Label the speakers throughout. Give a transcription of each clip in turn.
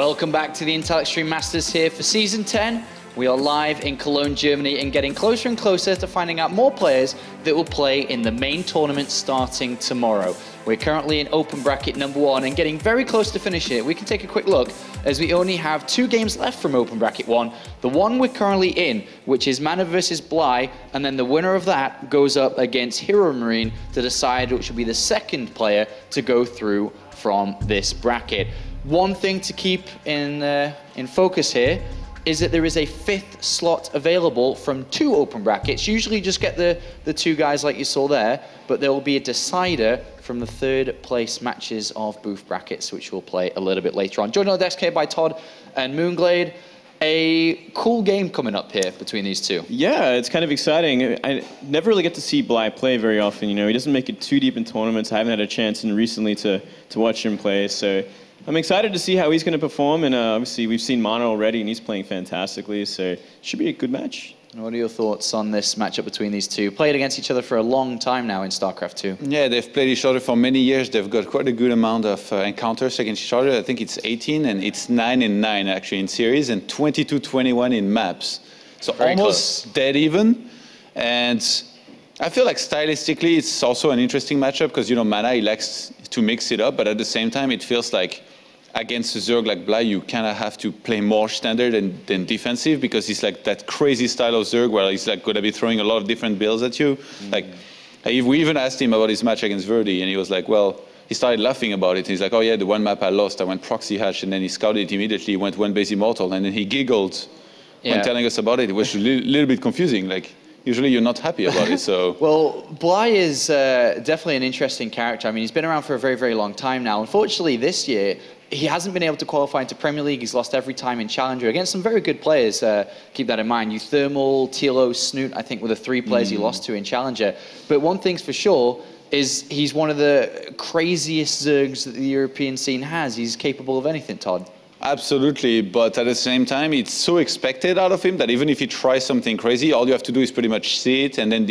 Speaker 1: Welcome back to the Intel Extreme Masters here for Season 10. We are live in Cologne, Germany, and getting closer and closer to finding out more players that will play in the main tournament starting tomorrow. We're currently in Open Bracket number 1 and getting very close to finish here. We can take a quick look as we only have 2 games left from Open Bracket 1. The one we're currently in, which is Mana versus Bly, and then the winner of that goes up against Hero Marine to decide which will be the second player to go through from this bracket. One thing to keep in focus here is that there is a 5th slot available from 2 open brackets. Usually you just get the 2 guys like you saw there, but there will be a decider from the 3rd place matches of booth brackets, which we'll play a little bit later on. Joined on the desk here by Todd and Moonglade. A cool game coming up here between these two. Yeah, it's kind of exciting. I never really get to see Bly play very often. You know, he doesn't make it too deep in tournaments. I haven't had a chance recently to watch him play, so I'm excited to see how he's going to perform, and obviously we've seen Mana already, and he's playing fantastically, so it should be a good match. What are your thoughts on this matchup between these two? Played against each other for a long time now in StarCraft 2. Yeah, they've played each other for many years. They've got quite a good amount of encounters against each other. I think it's 18, and it's 9-9 actually in series, and 22-21 in maps. So very almost close. Dead even. And I feel like stylistically it's also an interesting matchup because, you know, Mana, he likes to mix it up, but at the same time it feels like against a Zerg like Bly, you kind of have to play more standard than defensive because he's like that crazy style of Zerg where he's like going to be throwing a lot of different builds at you. Like, we even asked him about his match against Verdi, and he was like, well, he started laughing about it. He's like, oh yeah, the one map I lost, I went proxy hatch, and then he scouted it immediately, went 1 base immortal, and then he giggled when telling us about it. It was a little bit confusing. Like, usually you're not happy about it, so. Well, Bly is definitely an interesting character. I mean, he's been around for a very, very long time now. Unfortunately, this year, he hasn't been able to qualify into Premier League. He's lost every time in Challenger against some very good players. Keep that in mind. Euthermal, Tilo, Snoot, I think were the 3 players he lost to in Challenger. But one thing's for sure is he's one of the craziest Zergs that the European scene has. He's capable of anything, Todd. Absolutely, but at the same time, it's so expected out of him that even if he tries something crazy, all you have to do is pretty much see it and then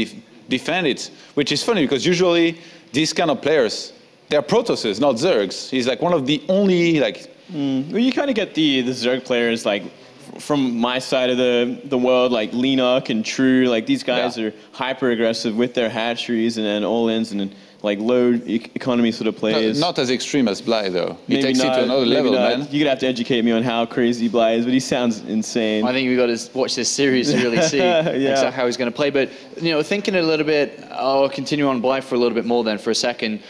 Speaker 1: defend it, which is funny because usually these kind of players, they're Protosses, not Zergs. He's like one of the only, like... Well, you kind of get the Zerg players, like, from my side of the world, like Leenock and True, like these guys are hyper-aggressive with their hatcheries and then all-ins and then, like, low economy sort of plays. Not as extreme as Bly, though. He takes it to another level, man. You're going to have to educate me on how crazy Bly is, but he sounds insane. I think we've got to watch this series to really see exactly how he's going to play. But, you know, thinking a little bit, I'll continue on Bly for a little bit more then for a second.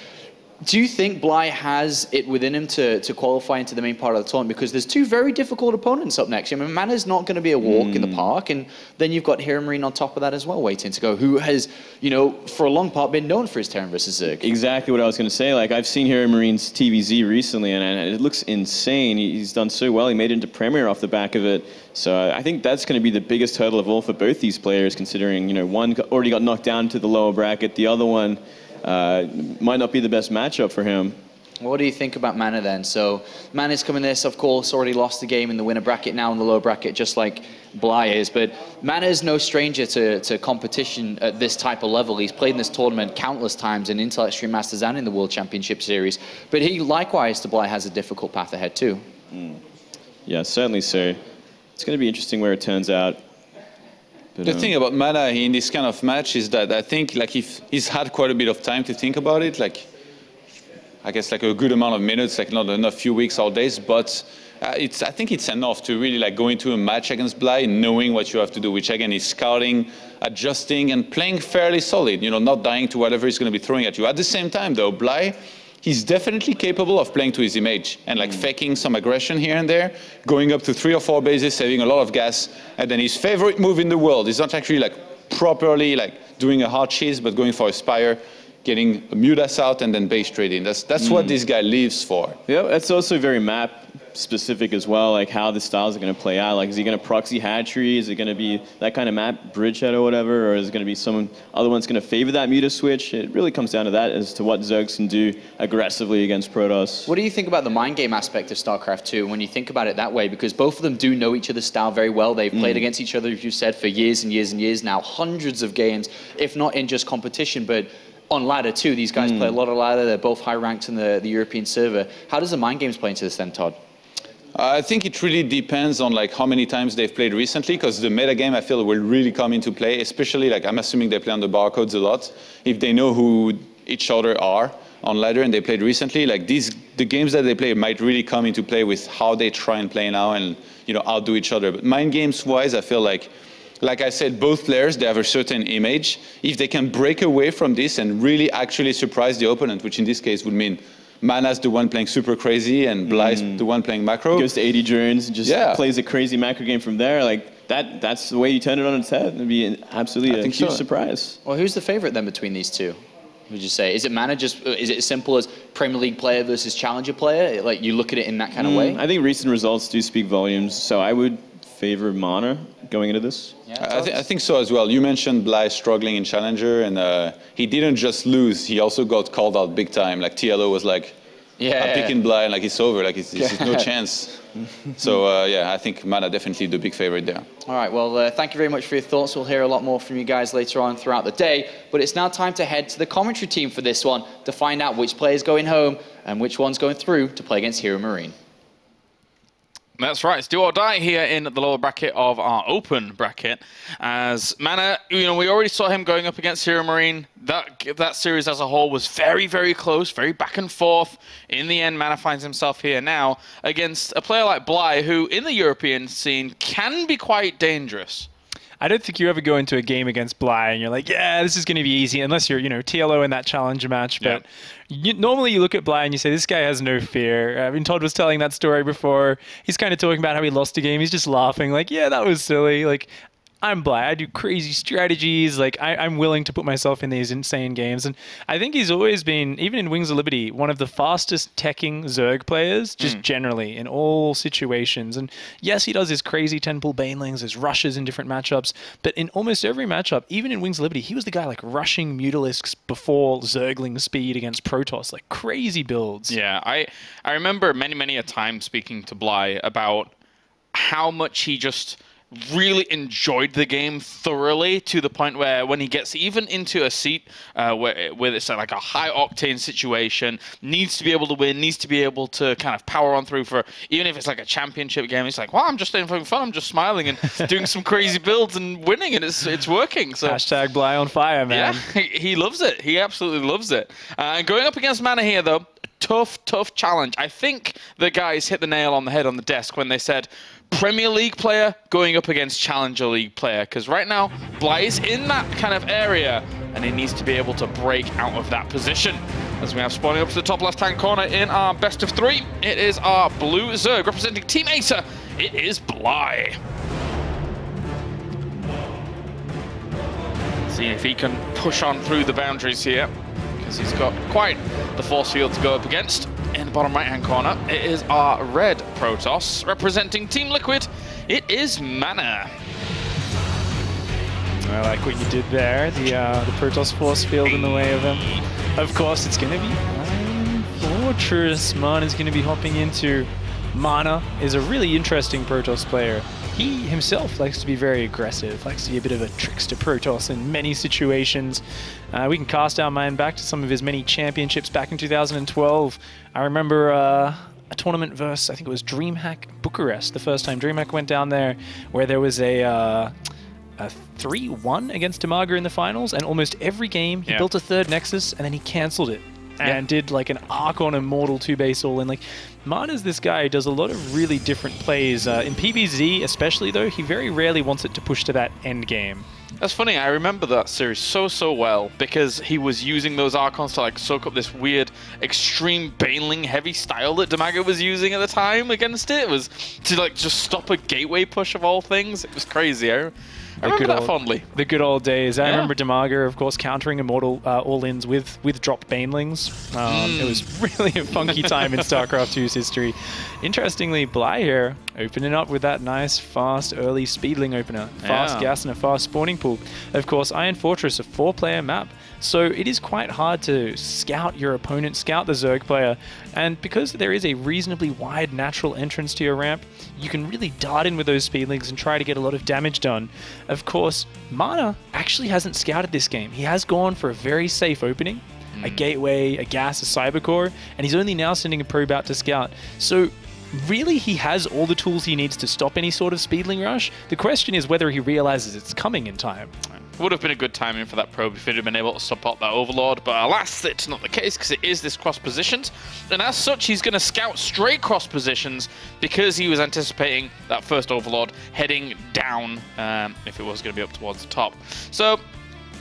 Speaker 1: Do you think Bly has it within him to qualify into the main part of the tournament? Because there's 2 very difficult opponents up next. I mean, Mana's not going to be a walk in the park, and then you've got Hero Marine on top of that as well, waiting to go, who has, you know, for a long part been known for his Terran versus Zerg. Exactly what I was going to say. Like, I've seen Hero Marine's TVZ recently, and it looks insane. He's done so well. He made it into Premier off the back of it. So I think that's going to be the biggest hurdle of all for both these players, considering, you know, one already got knocked down to the lower bracket, the other one might not be the best matchup for him. What do you think about Mana then? So Mana's coming this, of course, already lost the game in the winner bracket, now in the lower bracket, just like Bly is. But Mana is no stranger to competition at this type of level. He's played in this tournament countless times in Intel Extreme Masters and in the World Championship Series. But he, likewise, to Bly, has a difficult path ahead too. Yeah, certainly so. It's going to be interesting where it turns out. But, the thing about Mana in this kind of match is that I think, like, if he's had quite a bit of time to think about it, like, I guess like a good amount of minutes, like not a few weeks or days, but I think it's enough to really like go into a match against Bly knowing what you have to do, which again is scouting, adjusting, and playing fairly solid, you know, not dying to whatever he's going to be throwing at you. At the same time, though, Bly, he's definitely capable of playing to his image and like faking some aggression here and there, going up to 3 or 4 bases, saving a lot of gas, and then his favorite move in the world is not actually like properly like doing a hard cheese, but going for a Spire, getting a Mudas out and then base trading. That's what this guy lives for. Yeah, that's also very map specific as well, like how the styles are going to play out. Like, is he going to proxy hatchery? Is it going to be that kind of map, bridgehead or whatever? Or is it going to be some other one's going to favor that Muta switch? It really comes down to that as to what Zergs can do aggressively against Protoss. What do you think about the mind game aspect of StarCraft 2 when you think about it that way? Because both of them do know each other's style very well. They've played against each other, as you said, for years and years and years now, hundreds of games, if not in just competition, but on ladder too. These guys play a lot of ladder. They're both high ranked in the European server. How does the mind games play into this then, Todd?
Speaker 2: I think it really depends on like how many times they've played recently, because the metagame I feel will really come into play, especially like I'm assuming they play on the barcodes a lot. If they know who each other are on ladder and they played recently, like the games that they play might really come into play with how they try and play now and outdo each other. But mind games wise, I feel like I said, both players, they have a certain image. If they can break away from this and really actually surprise the opponent, which in this case would mean Mana's the one playing super crazy and Bly's the one playing macro.
Speaker 3: Goes to 80 turns, just plays a crazy macro game from there. Like that's the way you turn it on its head. It'd be absolutely a huge surprise.
Speaker 1: Well, who's the favorite then between these two? Would you say? Is it Mana is it as simple as Premier League player versus Challenger player? Like you look at it in that kind of way?
Speaker 3: I think recent results do speak volumes. So I would favor Mana going into this.
Speaker 2: Yeah, I think so as well. You mentioned Bly struggling in Challenger, and he didn't just lose, he also got called out big time. Like TLO was like, I'm picking Bly, and like it's over, like it's no chance. So yeah, I think Mana definitely the big favorite there.
Speaker 1: All right, well, thank you very much for your thoughts. We'll hear a lot more from you guys later on throughout the day, but it's now time to head to the commentary team for this one to find out which player's going home and which one's going through to play against Hero Marine.
Speaker 4: That's right, it's do or die here in the lower bracket of our open bracket. As Mana, we already saw him going up against Hero Marine. That series as a whole was very, very close, very back and forth. In the end, Mana finds himself here now against a player like Bly, who in the European scene can be quite dangerous.
Speaker 5: I don't think you ever go into a game against Bly and you're like, yeah, this is going to be easy, unless you're, TLO in that challenger match. But normally you look at Bly and you say, this guy has no fear. I mean, Todd was telling that story before. He's kind of talking about how he lost a game. He's just laughing like, yeah, that was silly. Like, I'm Bly. I do crazy strategies. Like, I'm willing to put myself in these insane games. And I think he's always been, even in Wings of Liberty, one of the fastest teching Zerg players, just generally, in all situations. And yes, he does his crazy 10-pull banelings, his rushes in different matchups. But in almost every matchup, even in Wings of Liberty, he was the guy like rushing Mutalisks before Zergling speed against Protoss. Like, crazy builds.
Speaker 4: Yeah, I remember many a time speaking to Bly about how much he just really enjoyed the game thoroughly, to the point where when he gets even into a seat where it's like a high octane situation, needs to be able to win, needs to be able to kind of power on through for, even if it's like a championship game, he's like, well, I'm just having fun, I'm just smiling and doing some crazy builds and winning, and it's working. So
Speaker 5: hashtag Bly on fire, man.
Speaker 4: Yeah, he loves it. He absolutely loves it. And going up against Mana here, though, tough challenge. I think the guys hit the nail on the head on the desk when they said Premier League player going up against Challenger League player, because right now Bly is in that kind of area and he needs to be able to break out of that position. As we have spawning up to the top left-hand corner in our best of three, it is our blue Zerg representing Team Acer. It is Bly. See if he can push on through the boundaries here, because he's got quite the force field to go up against. In the bottom right-hand corner, it is our red Protoss representing Team Liquid. It is Mana.
Speaker 5: I like what you did there. The Protoss force field in the way of him. Of course, it's going to be Fortress. Mana's going to be hopping into. Mana is a really interesting Protoss player. He himself likes to be very aggressive, likes to be a bit of a trickster Protoss in many situations. We can cast our mind back to some of his many championships back in 2012. I remember a tournament versus, I think it was DreamHack Bucharest, the first time DreamHack went down there, where there was a 3-1 against Demaga in the finals, and almost every game he built a third Nexus and then he cancelled it. And did like an Archon Immortal 2-base all in. Like, Mana's this guy who does a lot of really different plays. In PBZ especially though, he very rarely wants it to push to that end game.
Speaker 4: That's funny, I remember that series so well, because he was using those Archons to like soak up this weird extreme baneling heavy style that Demaga was using at the time against it. It was to like just stop a gateway push of all things. It was crazy. I remember that fondly.
Speaker 5: The good old days. I remember Demaga, of course, countering Immortal all-ins with drop banelings. It was really a funky time in StarCraft 2's history. Interestingly, Bly here opening up with that nice, fast, early speedling opener. Fast gas and a fast spawning pool. Of course, Iron Fortress, a 4-player map. So it is quite hard to scout your opponent, scout the Zerg player. And because there is a reasonably wide natural entrance to your ramp, you can really dart in with those speedlings and try to get a lot of damage done. Of course, Mana actually hasn't scouted this game. He has gone for a very safe opening, a gateway, a gas, a cybercore, and he's only now sending a probe out to scout. So really, he has all the tools he needs to stop any sort of speedling rush. The question is whether he realizes it's coming in time.
Speaker 4: Would have been a good timing for that probe if he'd have been able to support that Overlord, but alas, it's not the case because it is this cross positions, and as such, he's going to scout straight cross positions because he was anticipating that first Overlord heading down if it was going to be up towards the top. So,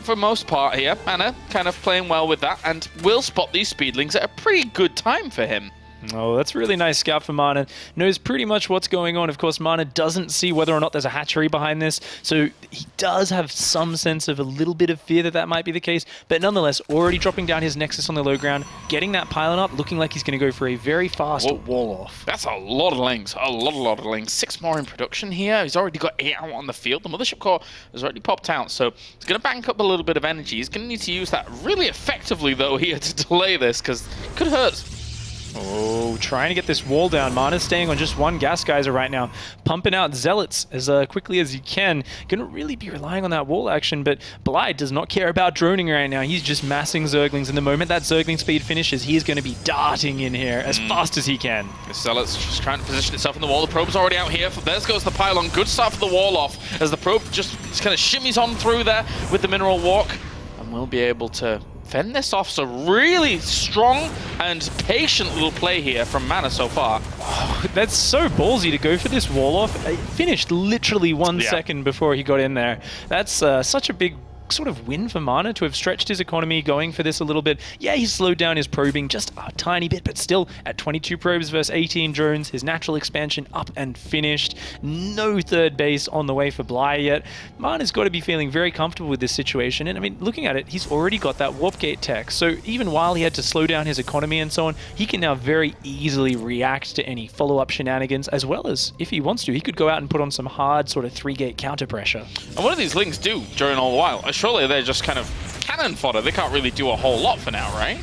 Speaker 4: for most part here, Mana kind of playing well with that, and will spot these speedlings at a pretty good time for him.
Speaker 5: Oh, that's a really nice scout for Mana. Knows pretty much what's going on. Of course, Mana doesn't see whether or not there's a hatchery behind this, so he does have some sense of a little bit of fear that that might be the case, but nonetheless, already dropping down his Nexus on the low ground, getting that pylon up, looking like he's going to go for a very fast wall off.
Speaker 4: That's a lot of lings, a lot of lings. 6 more in production here. He's already got 8 out on the field. The Mothership Core has already popped out, so he's going to bank up a little bit of energy. He's going to need to use that really effectively, though, here to delay this, because it could hurt.
Speaker 5: Oh, trying to get this wall down. Mana's staying on just one gas geyser right now, pumping out Zealots as quickly as he can. Gonna really be relying on that wall action, but Blyde does not care about droning right now. He's just massing Zerglings, and the moment that Zergling speed finishes, he's going to be darting in here as fast as he can.
Speaker 4: The Zealot's just trying to position itself in the wall. The probe's already out here. There goes the pylon. Good start for the wall off as the probe just kind of shimmies on through there with the mineral walk, and we'll be able to fend this off. So really strong and patient little play here from Mana so far.
Speaker 5: Oh, that's so ballsy to go for this wall off. It finished literally 1 second before he got in there. That's such a big sort of win for Mana to have stretched his economy, going for this a little bit. Yeah, he slowed down his probing just a tiny bit, but still at 22 probes versus 18 drones, his natural expansion up and finished. No third base on the way for Bly yet. Mana's got to be feeling very comfortable with this situation, and I mean, looking at it, he's already got that warp gate tech, so even while he had to slow down his economy and so on, he can now very easily react to any follow-up shenanigans, as well as, if he wants to, he could go out and put on some hard sort of 3-gate counter pressure.
Speaker 4: And what do these Lings do during all the while? Surely they're just kind of cannon fodder. They can't really do a whole lot for now, right?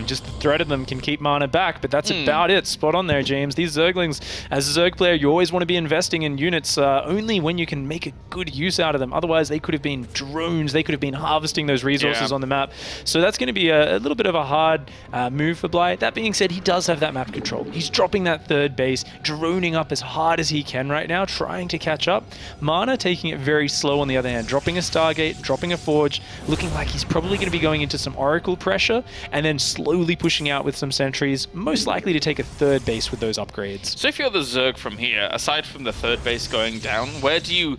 Speaker 5: Just the threat of them can keep Mana back, but that's about it. Spot on there, James. These Zerglings, as a Zerg player, you always want to be investing in units only when you can make a good use out of them. Otherwise, they could have been drones. They could have been harvesting those resources on the map. So that's going to be a little bit of a hard move for Bly. That being said, he does have that map control. He's dropping that third base, droning up as hard as he can right now, trying to catch up. Mana taking it very slow on the other hand, dropping a Stargate, dropping a Forge, looking like he's probably going to be going into some Oracle pressure, and then slowly pushing out with some sentries, most likely to take a third base with those upgrades.
Speaker 4: So if you're the Zerg from here, aside from the third base going down, where do you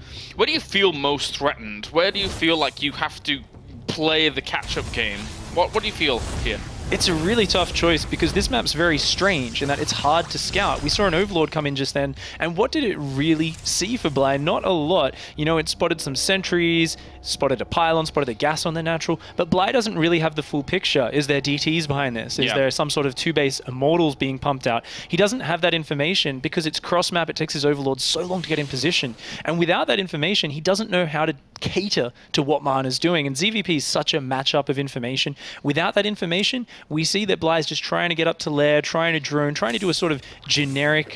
Speaker 4: feel most threatened? Where do you feel like you have to play the catch-up game? What do you feel here?
Speaker 5: It's a really tough choice because this map's very strange in that it's hard to scout. We saw an Overlord come in just then, and what did it really see for Bly? Not a lot. You know, it spotted some sentries, spotted a pylon, spotted a gas on the natural, but Bly doesn't really have the full picture. Is there DTs behind this? Is there some sort of 2-base Immortals being pumped out? He doesn't have that information because it's cross-map. It takes his Overlord so long to get in position, and without that information, he doesn't know how to cater to what Mana's doing, and ZvP is such a matchup of information. Without that information, we see that Bly's just trying to get up to lair, trying to drone, trying to do a sort of generic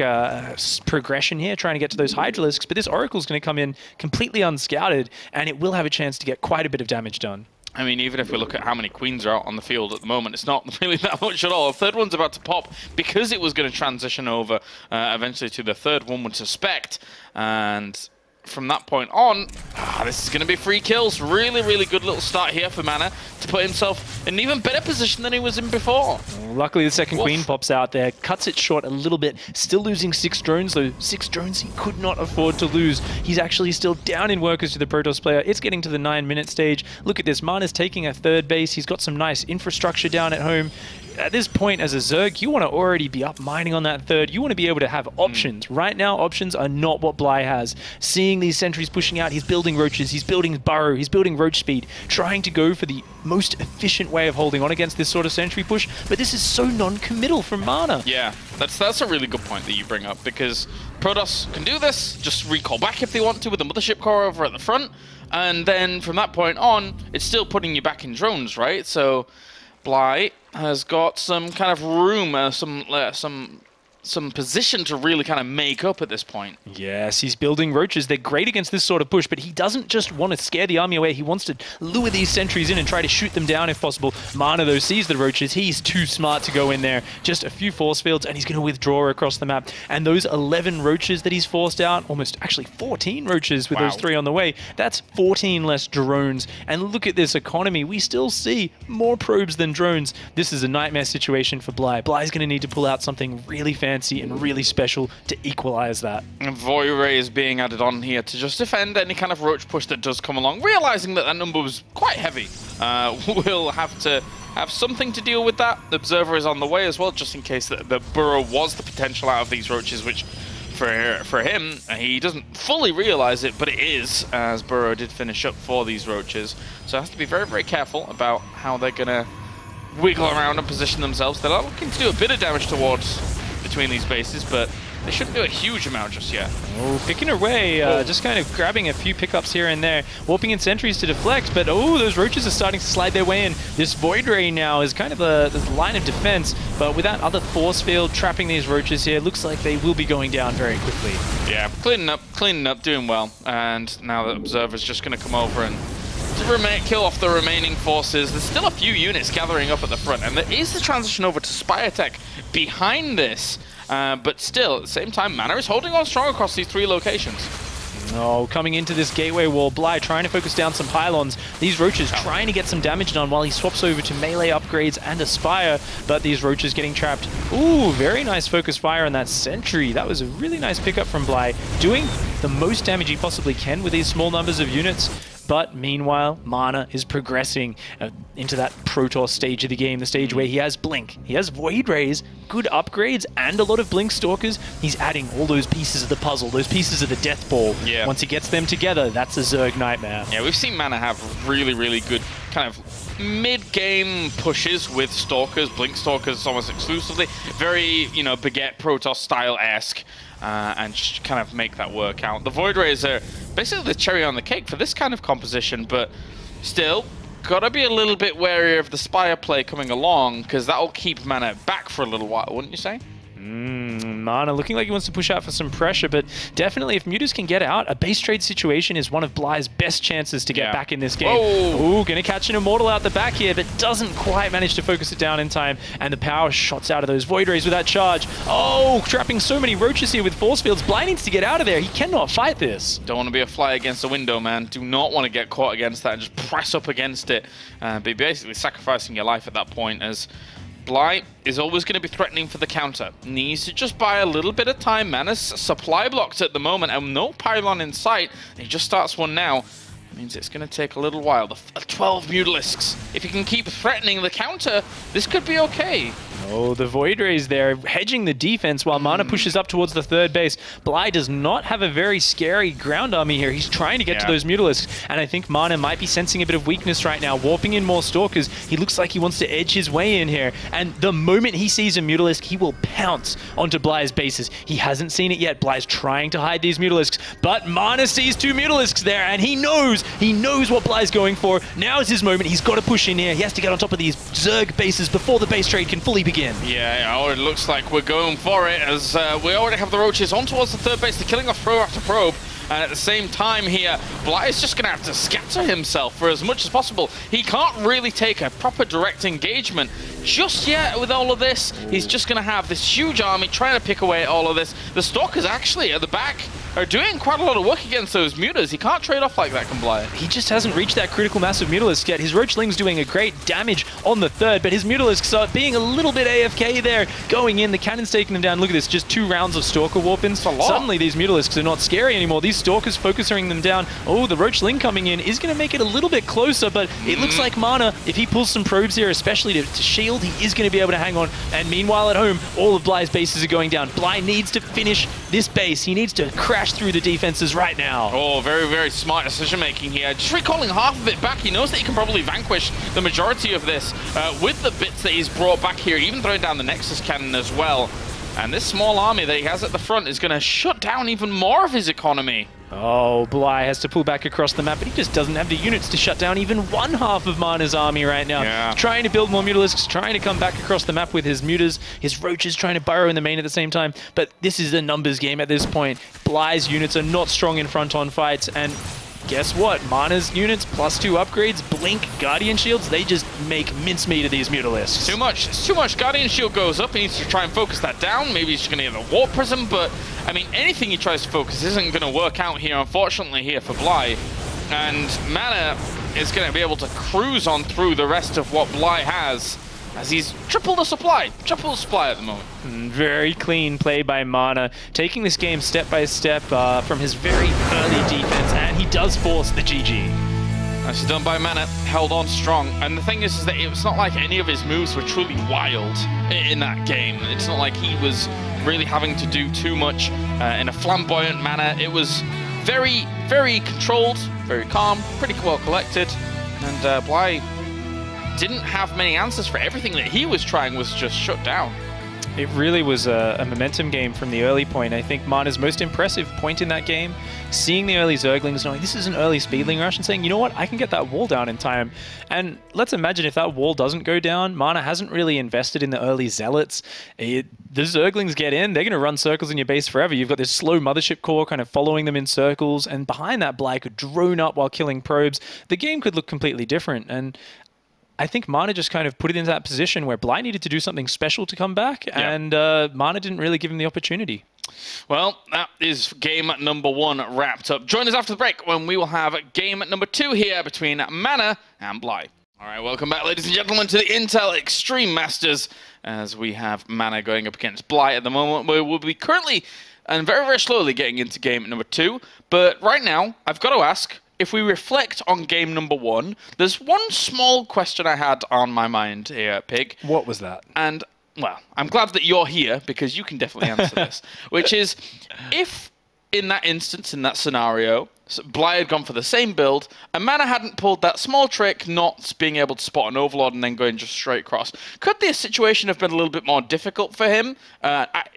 Speaker 5: progression here, trying to get to those Hydralisks, but this Oracle's going to come in completely unscouted, and it will have a chance to get quite a bit of damage done.
Speaker 4: I mean, even if we look at how many Queens are out on the field at the moment, it's not really that much at all. A third one's about to pop because it was going to transition over eventually to the third, one would suspect, and from that point on, this is going to be free kills. Really, really good little start here for Mana to put himself in an even better position than he was in before.
Speaker 5: Luckily, the second Queen pops out there, cuts it short a little bit. Still losing 6 drones, though. 6 drones he could not afford to lose. He's actually still down in workers to the Protoss player. It's getting to the 9-minute stage. Look at this. Mana's taking a third base. He's got some nice infrastructure down at home. At this point, as a Zerg, you want to already be up mining on that third. You want to be able to have options. Right now, options are not what Bly has. Seeing these sentries pushing out, he's building roaches, he's building burrow, he's building roach speed, trying to go for the most efficient way of holding on against this sort of sentry push. But this is so non-committal from Mana.
Speaker 4: Yeah, that's a really good point that you bring up, because Protoss can do this, just recall back if they want to with the Mothership Core over at the front, and then from that point on, it's still putting you back in drones, right? So Bly has got some kind of room, some some position to really kind of make up at this point.
Speaker 5: Yes, he's building roaches. They're great against this sort of push, but he doesn't just want to scare the army away. He wants to lure these sentries in and try to shoot them down if possible. Mana, though, sees the roaches. He's too smart to go in there. Just a few force fields, and he's going to withdraw across the map. And those 11 roaches that he's forced out, almost actually 14 roaches with those 3 on the way, that's 14 less drones. And look at this economy. We still see more probes than drones. This is a nightmare situation for Bly. Bly's going to need to pull out something really fancy and really special to equalize that.
Speaker 4: And Void Ray is being added on here to just defend any kind of roach push that does come along, realizing that that number was quite heavy. We'll have to have something to deal with that. The Observer is on the way as well, just in case the Burrow was the potential out of these roaches, which for him, he doesn't fully realize it, but it is, as Burrow did finish up for these roaches. So has to be very, very careful about how they're going to wiggle around and position themselves. They're looking to do a bit of damage towards between these bases, but they shouldn't do a huge amount just yet.
Speaker 5: Oh, picking away, just kind of grabbing a few pickups here and there, warping in sentries to deflect, but those roaches are starting to slide their way in. This Void Ray now is kind of this line of defense, but with that other force field trapping these roaches here, looks like they will be going down very quickly.
Speaker 4: Yeah, cleaning up, doing well, and now the Observer's just going to come over and kill off the remaining forces. There's still a few units gathering up at the front, and there is the transition over to Spire Tech behind this. But still, at the same time, Mana is holding on strong across these 3 locations.
Speaker 5: Oh, coming into this gateway wall, Bly trying to focus down some pylons. These roaches trying to get some damage done while he swaps over to melee upgrades and Aspire, but these roaches getting trapped. Ooh, very nice focus fire on that sentry. That was a really nice pickup from Bly, doing the most damage he possibly can with these small numbers of units. But meanwhile, Mana is progressing into that Protoss stage of the game, the stage where he has Blink, he has Void Rays, good upgrades, and a lot of Blink Stalkers. He's adding all those pieces of the puzzle, those pieces of the Death Ball.
Speaker 4: Yeah.
Speaker 5: Once he gets them together, that's a Zerg nightmare.
Speaker 4: Yeah, we've seen Mana have really, really good kind of mid-game pushes with Stalkers, Blink Stalkers almost exclusively. Very, Baguette Protoss style-esque. And just kind of make that work out. The Void Rays are basically the cherry on the cake for this kind of composition, but still, gotta be a little bit wary of the Spire play coming along, because that'll keep Mana back for a little while, wouldn't you say?
Speaker 5: Mana looking like he wants to push out for some pressure, but definitely if Mutas can get out, a base trade situation is one of Bly's best chances to get back in this game. Ooh, gonna catch an Immortal out the back here, but doesn't quite manage to focus it down in time, and the power shots out of those Void Rays with that charge. Oh, trapping so many roaches here with force fields. Bly needs to get out of there. He cannot fight this.
Speaker 4: Don't want to be a fly against a window, man. Do not want to get caught against that and just press up against it. Be basically sacrificing your life at that point, as Bly is always going to be threatening for the counter. Needs to just buy a little bit of time. Mana's supply blocked at the moment and no pylon in sight. He just starts one now. Means it's going to take a little while. The 12 Mutalisks. If you can keep threatening the counter, this could be okay.
Speaker 5: Oh, the Void Rays there, hedging the defense while Mana pushes up towards the 3rd base. Bly does not have a very scary ground army here. He's trying to get to those Mutalisks, and I think Mana might be sensing a bit of weakness right now, warping in more Stalkers. He looks like he wants to edge his way in here, and the moment he sees a Mutalisk, he will pounce onto Bly's bases. He hasn't seen it yet. Bly's trying to hide these Mutalisks, but Mana sees 2 Mutalisks there, and he knows what Bly's going for. Now is his moment. He's got to push in here. He has to get on top of these Zerg bases before the base trade can fully begin.
Speaker 4: Yeah, it looks like we're going for it, as we already have the roaches on towards the 3rd base. They're killing off probe after probe. And at the same time here, Bly is just going to have to scatter himself for as much as possible. He can't really take a proper direct engagement just yet with all of this. He's just going to have this huge army trying to pick away at all of this. The Stalkers actually at the back are doing quite a lot of work against those Mutas. He can't trade off like that, can Bly.
Speaker 5: He just hasn't reached that critical mass of Mutalisks yet. His Roachling's doing a great damage on the 3rd, but his Mutalisks are being a little bit AFK there, going in. The cannon's taking them down. Look at this, just 2 rounds of Stalker warp-ins. Suddenly these Mutalisks are not scary anymore. These Stalkers focusing them down. Oh, the Roachling coming in is going to make it a little bit closer, but it looks like Mana, if he pulls some probes here, especially to shield, he is going to be able to hang on. And meanwhile at home, all of Bly's bases are going down. Bly needs to finish this base. He needs to crash through the defenses right now.
Speaker 4: Oh, very, very smart decision making here. Just recalling half of it back. He knows that he can probably vanquish the majority of this with the bits that he's brought back here, even throwing down the Nexus cannon as well. And this small army that he has at the front is going to shut down even more of his economy.
Speaker 5: Oh, Bly has to pull back across the map, but he just doesn't have the units to shut down even one half of Mana's army right now.
Speaker 4: Yeah.
Speaker 5: He's trying to build more Mutalisks, trying to come back across the map with his Mutas, his Roaches trying to burrow in the main at the same time. But this is a numbers game at this point. Bly's units are not strong in front-on fights, and guess what? Mana's units, +2 upgrades, Blink, Guardian Shields, they just make mincemeat of these Mutalisks.
Speaker 4: Too much. It's too much. Guardian Shield goes up. He needs to try and focus that down. Maybe he's going to get the Warp Prism, but, I mean, anything he tries to focus isn't going to work out here, unfortunately, here for Bly. And Mana is going to be able to cruise on through the rest of what Bly has, as he's triple the supply at the moment.
Speaker 5: Very clean play by Mana, taking this game step by step from his very early defense, and he does force the GG.
Speaker 4: Nicely done by Mana, held on strong. And the thing is that it's not like any of his moves were truly wild in that game. It's not like he was really having to do too much in a flamboyant manner. It was very, very controlled, very calm, pretty well collected, and Bly didn't have many answers for everything that he was trying was just shut down.
Speaker 5: It really was a momentum game from the early point. I think Mana's most impressive point in that game, seeing the early Zerglings, knowing this is an early Speedling rush, and saying, you know what, I can get that wall down in time. And let's imagine if that wall doesn't go down, Mana hasn't really invested in the early Zealots. The Zerglings get in, they're going to run circles in your base forever. You've got this slow Mothership core kind of following them in circles, and behind that, Bly could drone up while killing probes. The game could look completely different, and I think Mana just kind of put it into that position where Bly needed to do something special to come back, and Mana didn't really give him the opportunity.
Speaker 4: Well, that is game number 1 wrapped up. Join us after the break when we will have game number 2 here between Mana and Bly. All right, welcome back, ladies and gentlemen, to the Intel Extreme Masters, as we have Mana going up against Bly at the moment. We will be currently and very, very slowly getting into game number 2. But right now, I've got to ask, if we reflect on game number 1, there's one small question I had on my mind here, Pig.
Speaker 5: What was that?
Speaker 4: And, well, I'm glad that you're here, because you can definitely answer this, which is, if in that instance, in that scenario, Bly had gone for the same build, and Mana hadn't pulled that small trick, not being able to spot an Overlord and then going just straight across, could the situation have been a little bit more difficult for him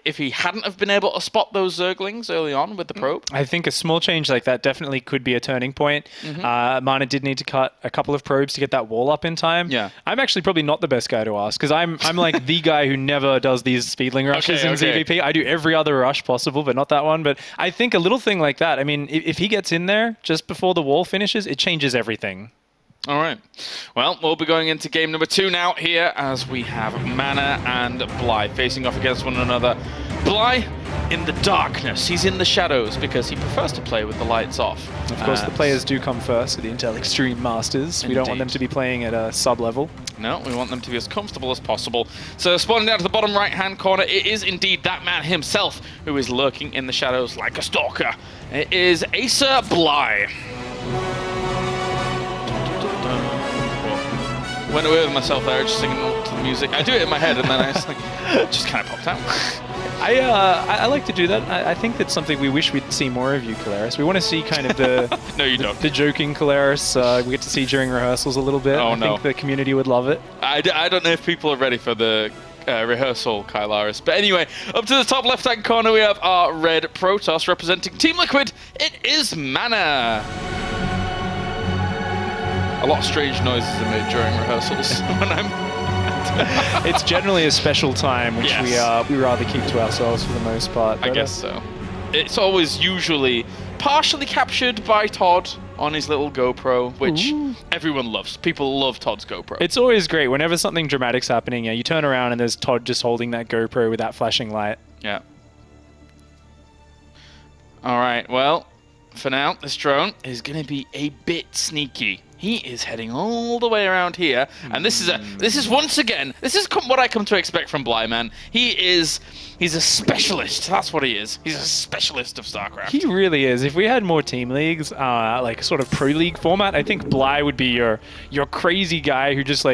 Speaker 4: if he hadn't have been able to spot those Zerglings early on with the probe?
Speaker 5: I think a small change like that definitely could be a turning point. Mana did need to cut a couple of probes to get that wall up in time.
Speaker 4: Yeah.
Speaker 5: I'm actually probably not the best guy to ask, because I'm like the guy who never does these Speedling rushes in ZvP. I do every other rush possible, but not that one. But I think a little thing like that, I mean, if he gets in there just before the wall finishes, it changes everything.
Speaker 4: All right. Well, we'll be going into game number 2 now here, as we have Mana and Bly facing off against one another. Bly in the darkness. He's in the shadows because he prefers to play with the lights off.
Speaker 5: Of course, the players do come first at the Intel Extreme Masters. We don't want them to be playing at a sub-level.
Speaker 4: No, we want them to be as comfortable as possible. So spawning down to the bottom right-hand corner, it is indeed that man himself who is lurking in the shadows like a stalker. It is Acer Bly. Went away with myself there, just singing to the music. I do it in my head, and then I just kind of popped out.
Speaker 5: I like to do that. I think that's something we wish we'd see more of you, Kalaris. We want to see kind of the
Speaker 4: no, you don't.
Speaker 5: The joking Kalaris. We get to see during rehearsals a little bit.
Speaker 4: Oh,
Speaker 5: I think the community would love it.
Speaker 4: I don't know if people are ready for the rehearsal, Kylaris. But anyway, up to the top left-hand corner, we have our red Protoss representing Team Liquid. It is Mana. A lot of strange noises are made during rehearsals when I'm...
Speaker 5: It's generally a special time, which we rather keep to ourselves for the most part.
Speaker 4: I guess so. It's always usually partially captured by Todd on his little GoPro, which everyone loves. People love Todd's GoPro.
Speaker 5: It's always great. Whenever something dramatic's happening, you turn around and there's Todd just holding that GoPro with that flashing light.
Speaker 4: Yeah. All right, well, for now, this drone is going to be a bit sneaky. He is heading all the way around here, and this is once again, this is what I come to expect from Bly, man. He's a specialist. That's what he is. He's a specialist of StarCraft.
Speaker 5: He really is. If we had more team leagues, like sort of pro league format, I think Bly would be your crazy guy who just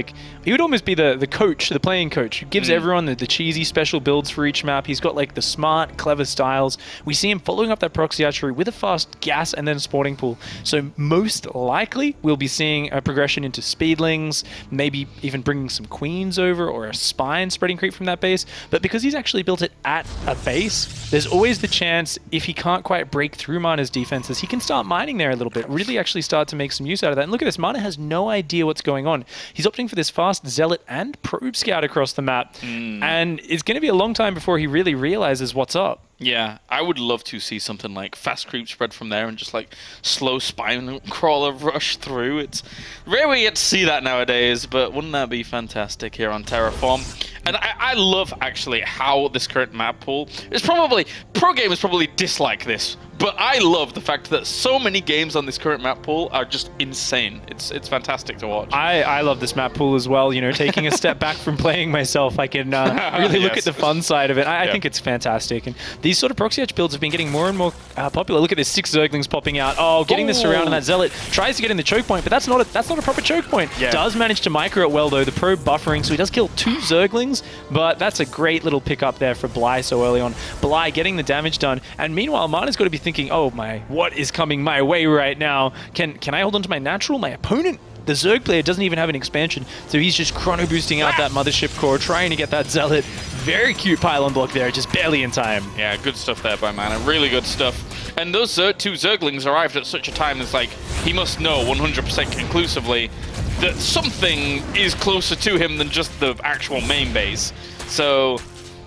Speaker 5: he would almost be the coach, the playing coach, who gives everyone the cheesy special builds for each map. He's got like the smart, clever styles. We see him following up that proxy archery with a fast gas and then sporting pool. So most likely we'll be seeing a progression into speedlings, maybe even bringing some queens over or a spine spreading creep from that base. But because he's actually built it at a base, there's always the chance, if he can't quite break through Mana's defenses, he can start mining there a little bit, really actually start to make some use out of that. And look at this, Mana has no idea what's going on. He's opting for this fast Zealot and Probe Scout across the map, and it's going to be a long time before he really realizes what's up.
Speaker 4: Yeah, I would love to see something like fast creep spread from there and just like slow spine crawler rush through. It's rare we get to see that nowadays, but wouldn't that be fantastic here on Terraform? And I love actually how this current map pool is probably, pro gamers probably dislike this, but I love the fact that so many games on this current map pool are just insane. It's fantastic to watch.
Speaker 5: I love this map pool as well. You know, taking a step back from playing myself, I can really look at the fun side of it. I think it's fantastic. And these sort of proxy edge builds have been getting more and more popular. Look at this, 6 Zerglings popping out. Oh, getting this around, and that Zealot tries to get in the choke point, but that's not a proper choke point. Yeah. Does manage to micro it well though. The probe buffering, so he does kill 2 Zerglings, but that's a great little pickup there for Bly so early on. Bly getting the damage done, and meanwhile, Mana's got to be thinking, oh my, what is coming my way right now? Can I hold on to my natural? My opponent, the Zerg player, doesn't even have an expansion, so he's just chrono boosting out that Mothership core, trying to get that Zealot. Very cute pylon block there, just barely in time.
Speaker 4: Yeah, good stuff there by Mana, really good stuff. And those 2 Zerglings arrived at such a time as like, he must know 100% conclusively that something is closer to him than just the actual main base. So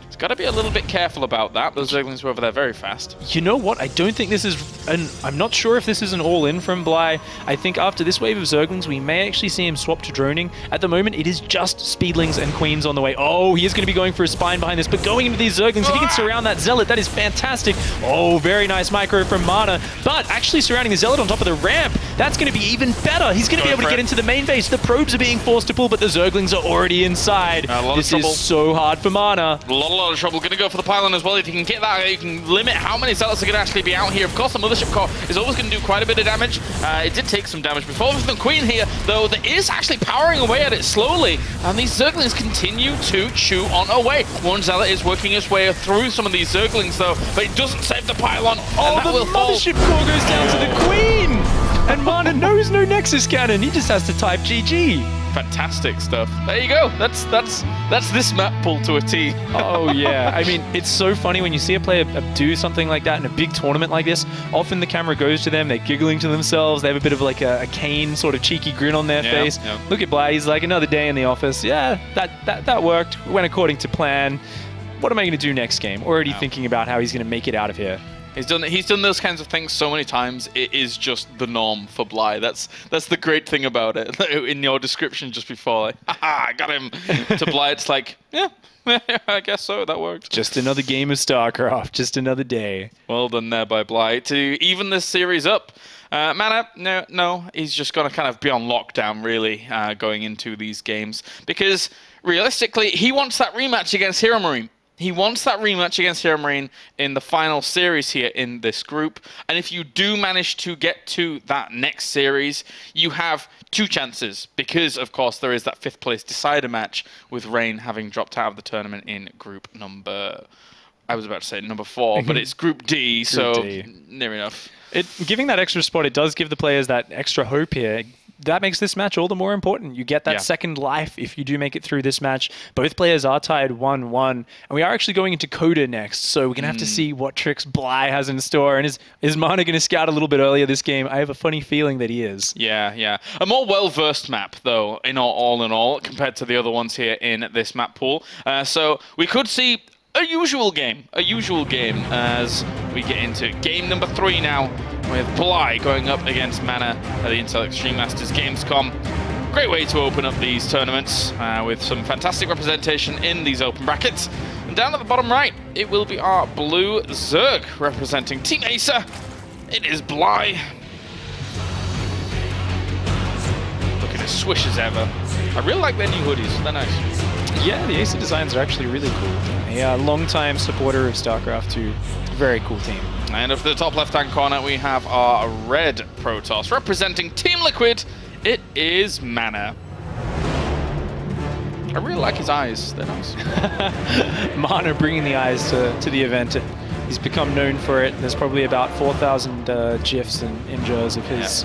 Speaker 4: he's got to be a little bit careful about that. Those Zerglings were over there very fast.
Speaker 5: You know what? I don't think this is I'm not sure if this is an all-in from Bly. I think after this wave of Zerglings, we may actually see him swap to droning. At the moment, it is just Speedlings and Queens on the way. Oh, he is going to be going for a spine behind this, but going into these Zerglings, if he can surround that Zealot, that is fantastic. Oh, very nice micro from Mana, but actually surrounding the Zealot on top of the ramp, that's going to be even better. He's going to be able to get into the main base. The probes are being forced to pull, but the Zerglings are already inside. This is so hard for Mana.
Speaker 4: A lot of trouble. Going to go for the pylon as well. If you can get that, you can limit how many Zealots are going to actually be out here. Of course, the Mothership core is always going to do quite a bit of damage. It did take some damage before with the Queen here, though that is actually powering away at it slowly, and these Zerglings continue to chew on away. One Zealot is working his way through some of these Zerglings, though, but it doesn't save the pylon.
Speaker 5: Oh, the Mothership core goes down to the Queen! And Mana knows no Nexus cannon. He just has to type GG.
Speaker 4: Fantastic stuff. There you go. That's this map pool to a T.
Speaker 5: Oh yeah. I mean, it's so funny when you see a player do something like that in a big tournament like this. Often the camera goes to them, they're giggling to themselves, they have a bit of like a Kane sort of cheeky grin on their face. Yeah. Look at Bly, he's like, another day in the office. Yeah, that worked. Went according to plan. What am I going to do next game? Already thinking about how he's going to make it out of here.
Speaker 4: He's done those kinds of things so many times. It is just the norm for Bly. That's the great thing about it. In your description just before, like, haha, I got him. To Bly, it's like, yeah, I guess so. That worked.
Speaker 5: Just another game of StarCraft. Just another day.
Speaker 4: Well done there by Bly to even this series up. Mana, no, he's just going to kind of be on lockdown, really, going into these games. Because, realistically, he wants that rematch against Hero Marine. He wants that rematch against Hero Marine in the final series here in this group. And if you do manage to get to that next series, you have 2 chances. Because, of course, there is that 5th place decider match with Rain having dropped out of the tournament in group number... I was about to say number 4, but it's Group D, so near enough.
Speaker 5: Giving that extra spot, it does give the players that extra hope here. That makes this match all the more important. You get that second life if you do make it through this match. Both players are tied 1-1, and we are actually going into Coda next, so we're going to have to see what tricks Bly has in store. And is Mana going to scout a little bit earlier this game? I have a funny feeling that he is.
Speaker 4: Yeah. A more well-versed map, though, all in all, compared to the other ones here in this map pool. So we could see a usual game as we get into game number 3 now, with Bly going up against Mana at the Intel Extreme Masters Gamescom. Great way to open up these tournaments with some fantastic representation in these open brackets. And down at the bottom right, it will be our blue Zerg representing Team Acer. It is Bly. Looking as swish as ever. I really like their new hoodies, they're nice.
Speaker 5: Yeah, the Acer designs are actually really cool. A long-time supporter of StarCraft 2. Very cool team.
Speaker 4: And up to the top left-hand corner, we have our red Protoss representing Team Liquid. It is Mana. I really like his eyes. They're nice.
Speaker 5: Mana bringing the eyes to the event. He's become known for it. There's probably about 4,000 GIFs and imgers of his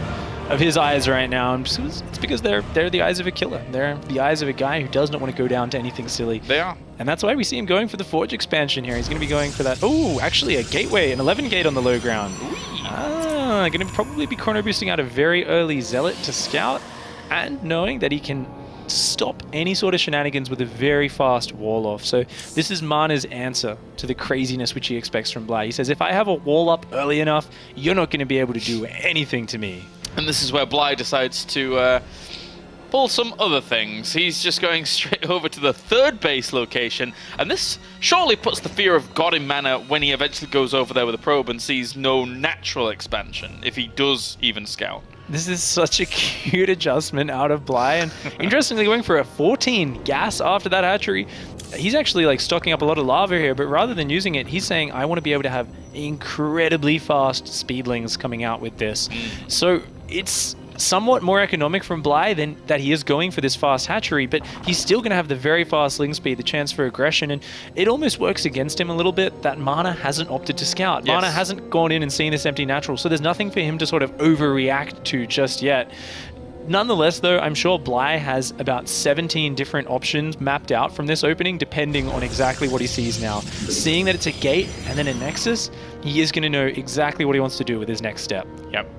Speaker 5: of his eyes right now. And it's because they're the eyes of a killer. They're the eyes of a guy who does not want to go down to anything silly.
Speaker 4: They are.
Speaker 5: And that's why we see him going for the Forge expansion here. He's going to be going for that. Oh, actually a gateway, an 11 gate on the low ground. Going to probably be chrono boosting out a very early Zealot to scout, and knowing that he can stop any sort of shenanigans with a very fast wall off. So this is Mana's answer to the craziness which he expects from Bly. He says, if I have a wall up early enough, you're not going to be able to do anything to me.
Speaker 4: And this is where Bly decides to pull some other things. He's just going straight over to the third base location, and this surely puts the fear of God in Mana when he eventually goes over there with a probe and sees no natural expansion, if he does even scout.
Speaker 5: This is such a cute adjustment out of Bly, and interestingly going for a 14 gas after that hatchery. He's actually like stocking up a lot of lava here, but rather than using it, he's saying, I want to be able to have incredibly fast speedlings coming out with this. So it's somewhat more economic from Bly than that he is going for this fast hatchery, but he's still going to have the very fast ling speed, the chance for aggression, and it almost works against him a little bit that Mana hasn't opted to scout. Yes. Mana hasn't gone in and seen this empty natural, so there's nothing for him to sort of overreact to just yet. Nonetheless, though, I'm sure Bly has about 17 different options mapped out from this opening, depending on exactly what he sees now. Seeing that it's a gate and then a nexus, he is going to know exactly what he wants to do with his next step.
Speaker 4: Yep.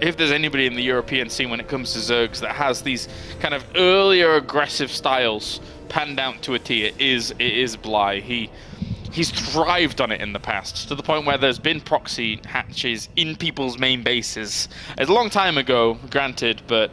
Speaker 4: If there's anybody in the European scene when it comes to Zergs that has these kind of earlier aggressive styles panned out to a T, it is Bly. He's thrived on it in the past, to the point where there's been proxy hatches in people's main bases. It's a long time ago, granted, but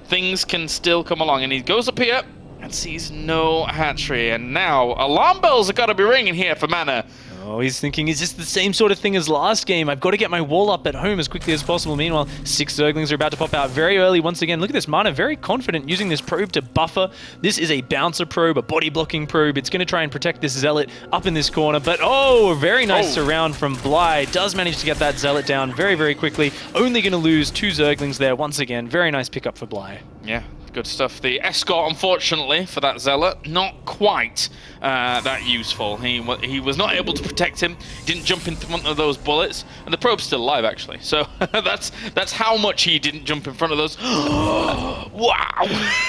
Speaker 4: things can still come along. And he goes up here and sees no hatchery. And now alarm bells have got to be ringing here for Mana.
Speaker 5: Oh, he's thinking, is this the same sort of thing as last game? I've got to get my wall up at home as quickly as possible. Meanwhile, 6 Zerglings are about to pop out very early once again. Look at this, Mana very confident using this probe to buffer. This is a bouncer probe, a body blocking probe. It's going to try and protect this Zealot up in this corner. But oh, a very nice surround from Bly. Does manage to get that Zealot down very, very quickly. Only going to lose 2 Zerglings there once again. Very nice pickup for Bly.
Speaker 4: Yeah. Good stuff. The escort, unfortunately, for that Zealot, not quite that useful. He was not able to protect him, didn't jump in front of those bullets, and the probe's still alive, actually. So that's how much he didn't jump in front of those. Wow!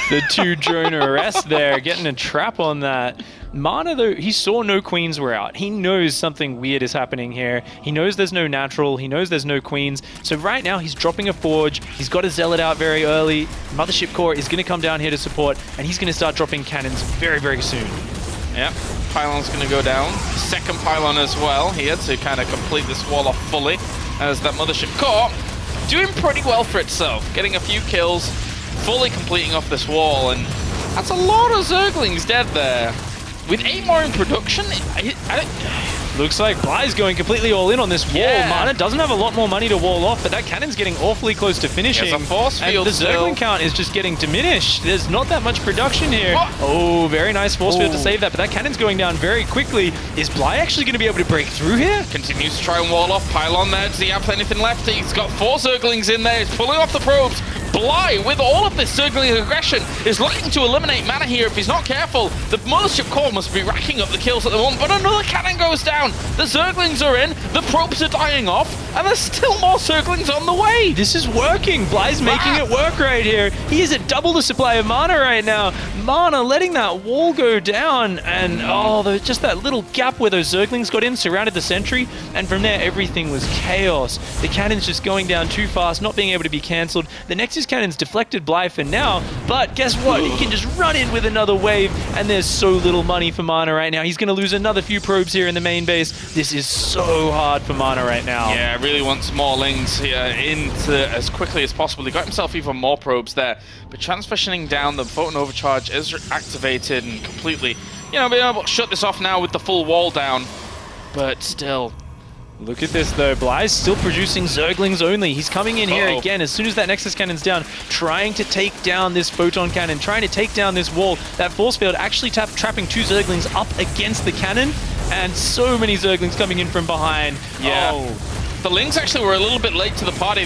Speaker 5: The 2 drone arrest there, getting a trap on that. Mana, though, he saw no queens were out. He knows something weird is happening here. He knows there's no natural. He knows there's no queens. So right now, he's dropping a Forge. He's got a Zealot out very early. Mothership Core is going to come down here to support, and he's going to start dropping cannons very, very soon.
Speaker 4: Yep, pylon's going to go down. Second pylon as well here to kind of complete this wall off fully, as that Mothership Core doing pretty well for itself. Getting a few kills, fully completing off this wall, and that's a lot of Zerglings dead there. With 8 more in production,
Speaker 5: looks like Bly's going completely all in on this wall.
Speaker 4: Yeah.
Speaker 5: Mana doesn't have a lot more money to wall off, but that cannon's getting awfully close to finishing.
Speaker 4: There's a force field
Speaker 5: and the Zergling count is just getting diminished. There's not that much production here.
Speaker 4: What?
Speaker 5: Oh, very nice force field to save that, but that cannon's going down very quickly. Is Bly actually going to be able to break through here?
Speaker 4: Continues to try and wall off. Pylon there. Does he have anything left? He's got 4 Zerglings in there. He's pulling off the probes. Bly, with all of this Zergling aggression, is looking to eliminate Mana here if he's not careful. The Mothership Core must be racking up the kills at the moment, but another cannon goes down. The Zerglings are in, the probes are dying off, and there's still more Zerglings on the way.
Speaker 5: This is working. Bly's making it work right here. He is at double the supply of Mana right now. Mana letting that wall go down, and just that little gap where those Zerglings got in, surrounded the sentry, and from there everything was chaos. The cannon's just going down too fast, not being able to be cancelled. The Nexus cannon's deflected Bly for now, but guess what? He can just run in with another wave, and there's so little money for Mana right now. He's going to lose another few probes here in the main base. This is so hard for Mana right now.
Speaker 4: Yeah, really wants more lings here into as quickly as possible. He got himself even more probes there, but transitioning down, the photon overcharge is activated and completely, being able to shut this off now with the full wall down, but still.
Speaker 5: Look at this, though. Bly's still producing Zerglings only. He's coming in here again as soon as that Nexus cannon's down, trying to take down this photon cannon, trying to take down this wall. That force field actually trapping 2 Zerglings up against the cannon, and so many Zerglings coming in from behind.
Speaker 4: Yeah. The Lings actually were a little bit late to the party.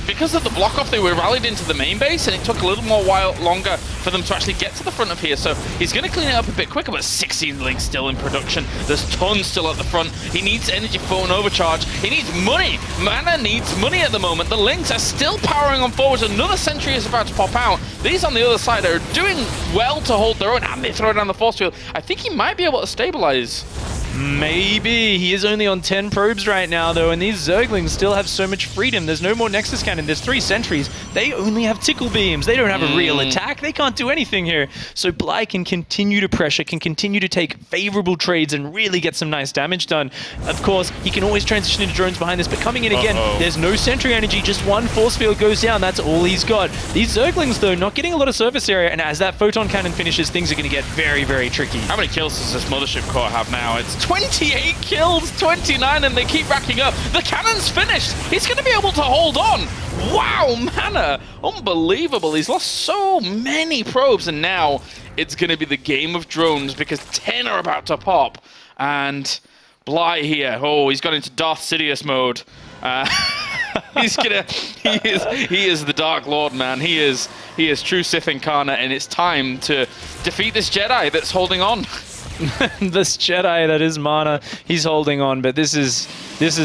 Speaker 4: Because of the block off, they were rallied into the main base, and it took a little more longer for them to actually get to the front of here. So he's going to clean it up a bit quicker, but 16 Lings still in production. There's tons still at the front. He needs energy for an overcharge. He needs money. Mana needs money at the moment. The Lings are still powering on forwards. Another sentry is about to pop out. These on the other side are doing well to hold their own, and they throw down the force field. I think he might be able to stabilize.
Speaker 5: Maybe. He is only on 10 probes right now, though, and these Zerglings still have so much freedom. There's no more Nexus Cannon. There's 3 sentries. They only have tickle beams. They don't have a real attack. They can't do anything here. So Bly can continue to pressure, can continue to take favorable trades and really get some nice damage done. Of course, he can always transition into drones behind this, but coming in again, there's no sentry energy. Just one force field goes down. That's all he's got. These Zerglings, though, not getting a lot of surface area, and as that photon cannon finishes, things are going to get very, very tricky.
Speaker 4: How many kills does this Mothership Core have now? It's 28 kills, 29, and they keep racking up. The cannon's finished. He's going to be able to hold on. Wow, Mana. Unbelievable. He's lost so many probes, and now it's going to be the game of drones because 10 are about to pop. And Bly here. Oh, he's got into Darth Sidious mode. He is the Dark Lord, man. He is true Sith incarnate, and it's time to defeat this Jedi that's holding on.
Speaker 5: This Jedi that is Mana, he's holding on, but this is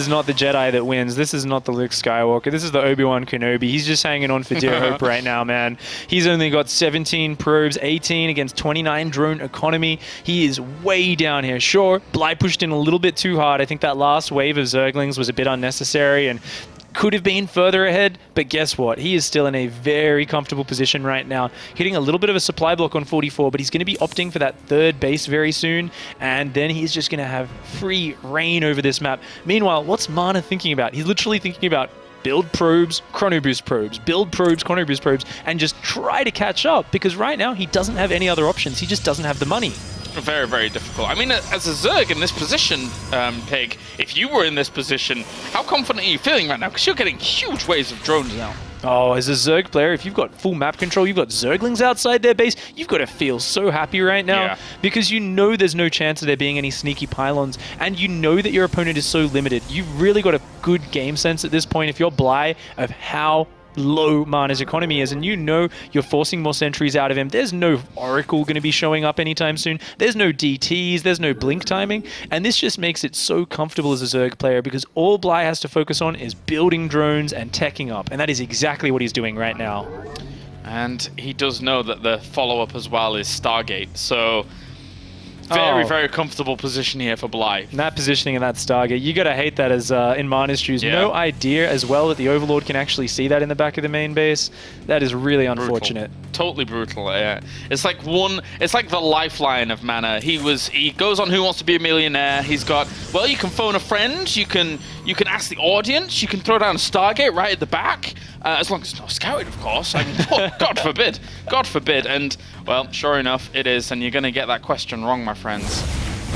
Speaker 5: not the Jedi that wins. This is not the Luke Skywalker. This is the Obi-Wan Kenobi. He's just hanging on for dear hope right now, man. He's only got 17 probes, 18 against 29 drone economy. He is way down here. Sure, Bly pushed in a little bit too hard. I think that last wave of Zerglings was a bit unnecessary and could have been further ahead, but guess what? He is still in a very comfortable position right now, hitting a little bit of a supply block on 44, but he's going to be opting for that 3rd base very soon, and then he's just going to have free reign over this map. Meanwhile, what's Mana thinking about? He's literally thinking about build probes, chrono boost probes, build probes, chrono boost probes, and just try to catch up, because right now he doesn't have any other options. He just doesn't have the money.
Speaker 4: Very, very difficult. I mean, as a Zerg in this position, Pig, if you were in this position, how confident are you feeling right now? Because you're getting huge waves of drones now.
Speaker 5: Oh, as a Zerg player, if you've got full map control, you've got Zerglings outside their base, you've got to feel so happy right now because you know there's no chance of there being any sneaky pylons, and you know that your opponent is so limited. You've really got a good game sense at this point if you're Bly of how low Mana's economy is, and you know you're forcing more sentries out of him. There's no Oracle going to be showing up anytime soon. There's no DTs, there's no blink timing, and this just makes it so comfortable as a Zerg player because all Bly has to focus on is building drones and teching up, and that is exactly what he's doing right now.
Speaker 4: And he does know that the follow-up as well is Stargate, so very, very comfortable position here for Bly.
Speaker 5: That positioning and that Stargate, you gotta hate that as in Mana's shoes. No idea as well that the Overlord can actually see that in the back of the main base. That is really unfortunate.
Speaker 4: Totally brutal. Yeah, it's like the lifeline of Mana. He goes on Who Wants to Be a Millionaire. He's got, well, you can phone a friend, you can ask the audience, you can throw down a Stargate right at the back, as long as it's not scouted, of course. I mean, God forbid, God forbid. And well, sure enough, it is, and you're going to get that question wrong, my friends.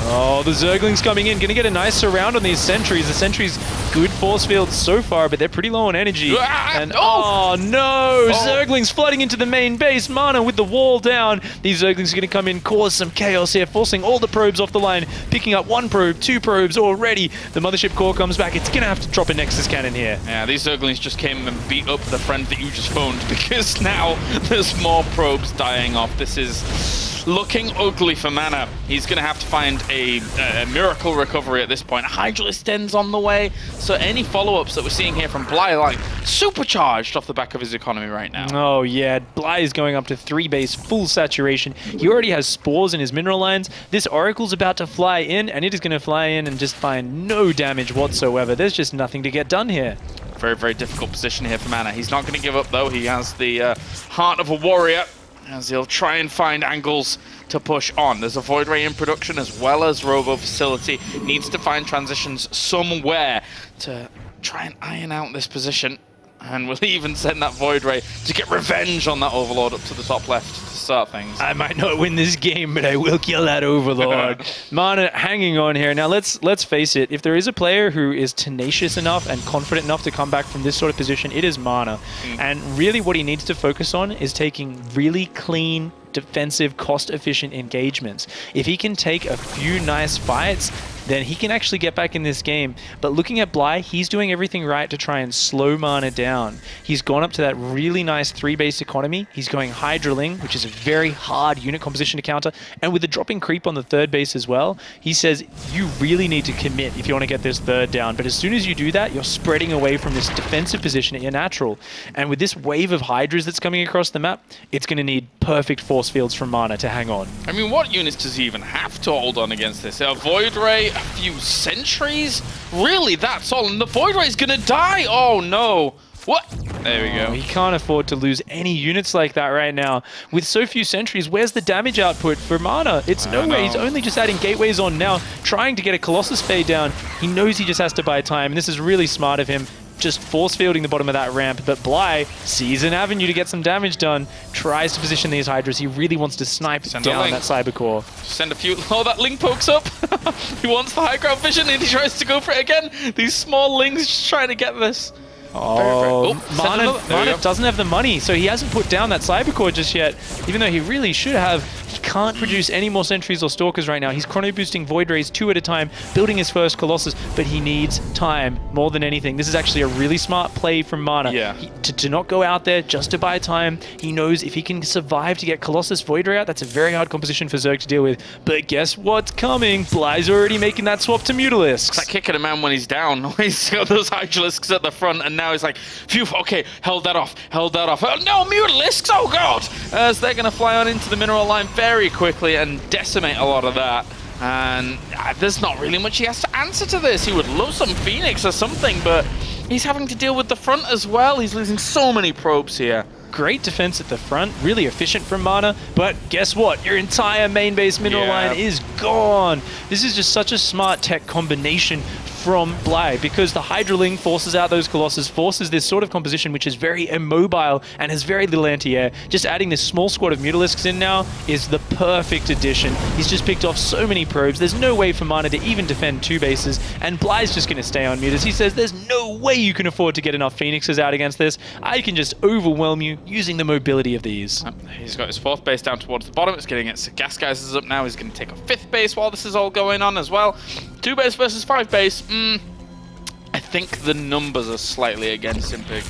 Speaker 5: Oh, the Zerglings coming in, going to get a nice surround on these sentries. The sentries, good force fields so far, but they're pretty low on energy. And oh no, Zerglings flooding into the main base. Mana with the wall down. These Zerglings are going to come in, cause some chaos here, forcing all the probes off the line, picking up 1 probe, 2 probes already. The Mothership Core comes back. It's going to have to drop a Nexus Cannon here.
Speaker 4: Yeah, these Zerglings just came and beat up the friend that you just phoned because now there's more probes dying off. This is looking ugly for Mana. He's going to have to find a miracle recovery at this point. Hydralisk ends on the way, so any follow-ups that we're seeing here from Bly are like supercharged off the back of his economy right now.
Speaker 5: Oh yeah, Bly is going up to 3 base, full saturation. He already has spores in his mineral lines. This Oracle's about to fly in, and it is going to fly in and just find no damage whatsoever. There's just nothing to get done here.
Speaker 4: Very, very difficult position here for Mana. He's not going to give up though. He has the heart of a warrior, as he'll try and find angles to push on. There's a Void Ray in production as well as Robo Facility. Needs to find transitions somewhere to try and iron out this position. And we'll even send that Void Ray to get revenge on that Overlord up to the top left to start things.
Speaker 5: I might not win this game, but I will kill that Overlord. Mana hanging on here. Now let's face it, if there is a player who is tenacious enough and confident enough to come back from this sort of position, it is Mana. And really what he needs to focus on is taking really clean, defensive, cost-efficient engagements. If he can take a few nice fights, then he can actually get back in this game. But looking at Bly, he's doing everything right to try and slow Mana down. He's gone up to that really nice 3-base economy. He's going Hydraling, which is a very hard unit composition to counter. And with the dropping creep on the 3rd base as well, he says you really need to commit if you want to get this 3rd down. But as soon as you do that, you're spreading away from this defensive position at your natural. And with this wave of Hydras that's coming across the map, it's going to need perfect force fields from Mana to hang on.
Speaker 4: I mean, what units does he even have to hold on against this? A Void Ray, a few Sentries? Really, that's all? And the Void Ray's going to die? Oh, no. What? There we go.
Speaker 5: He can't afford to lose any units like that right now. With so few Sentries, where's the damage output for Mana? It's nowhere. He's only just adding Gateways on now, trying to get a Colossus fade down. He knows he just has to buy time, and this is really smart of him. Just force fielding the bottom of that ramp, but Bly sees an avenue to get some damage done, tries to position these Hydras. He really wants to snipe down that Cybercore.
Speaker 4: Send a few. Oh, that Link pokes up. He wants the high ground vision and he tries to go for it again. These small Links just trying to get this.
Speaker 5: Oh, Mana doesn't have the money, so he hasn't put down that Cybercore just yet, even though he really should have. He can't produce any more Sentries or Stalkers right now. He's chrono boosting Void Rays 2 at a time, building his first Colossus, but he needs time more than anything. This is actually a really smart play from Mana.
Speaker 4: Yeah.
Speaker 5: To not go out there just to buy time. He knows if he can survive to get Colossus Void Ray out, that's a very hard composition for Zerg to deal with. But guess what's coming? Bly's already making that swap to Mutalisks.
Speaker 4: It's like kicking a man when he's down. He's got those Hydralisks at the front, and now he's like, phew, okay, held that off. Oh, no, Mutalisks, oh god! As they're going to fly on into the mineral line very quickly and decimate a lot of that. And there's not really much he has to answer to this. He would love some Phoenix or something, but he's having to deal with the front as well. He's losing so many probes here.
Speaker 5: Great defense at the front, really efficient from Mana, but guess what? Your entire main base mineral line is gone. This is just such a smart tech combination from Bly, because the Hydraling forces out those Colossus, forces this sort of composition which is very immobile and has very little anti-air. Just adding this small squad of Mutalisks in now is the perfect addition. He's just picked off so many probes. There's no way for Mana to even defend 2 bases, and Bly's just going to stay on Mutas. He says there's no way you can afford to get enough Phoenixes out against this. I can just overwhelm you using the mobility of these.
Speaker 4: He's got his 4th base down towards the bottom. It's getting its gas geysers up now. He's going to take a 5th base while this is all going on as well. 2 base versus 5 base. I think the numbers are slightly against him, Pig.